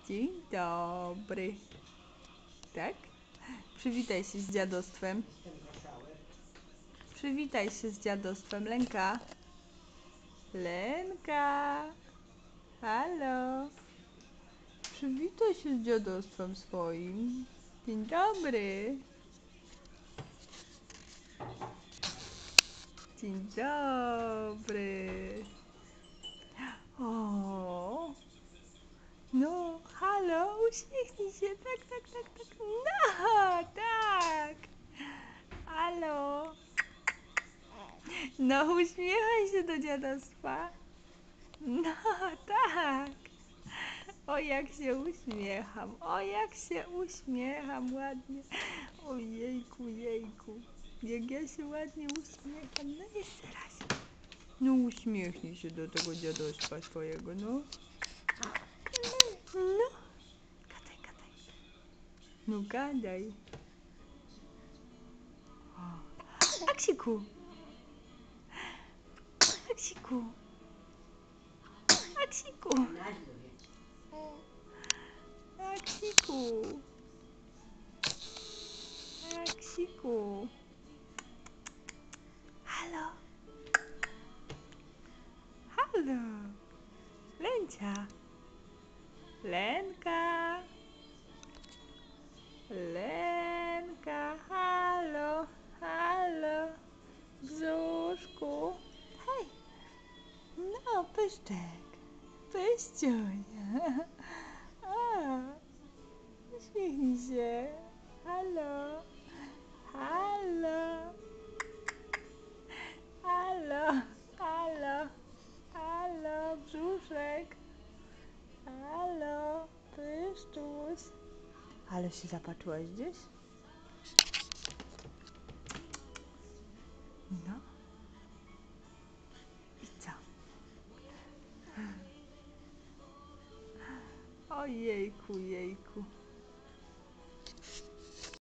Dzień dobry. Tak? Przywitaj się z dziadostwem. Przywitaj się z dziadostwem. Lenka. Lenka. Halo. Przywitaj się z dziadostwem swoim. Dzień dobry. Dzień dobry. O. No, halo, uśmiechnij się. Tak, tak, tak, tak. No, tak. Halo. No, uśmiechaj się do dziadostwa. No, tak. O, jak się uśmiecham. O, jak się uśmiecham ładnie. Ojejku, jejku. Jak ja się ładnie uśmiecham. No, jeszcze raz. No, uśmiechnij się do tego dziadostwa swojego, no. No. Gadaj, gadaj. No, gadaj. Aksiku. Aksiku. Aksiku. Aksiku. Aksiku. Halo. Halo. Lencia. Lenka. Lenka. Halo. Halo. Brzuszku. Hej. No, pyszczek. Pyszcionia. A. Uśmiechnij się. Halo. Halo. Halo. Halo. Halo. Brzuszek. Halo. Pyszczuś. Ale się zapatrzyłaś gdzieś? No. I co? Ojejku, jejku.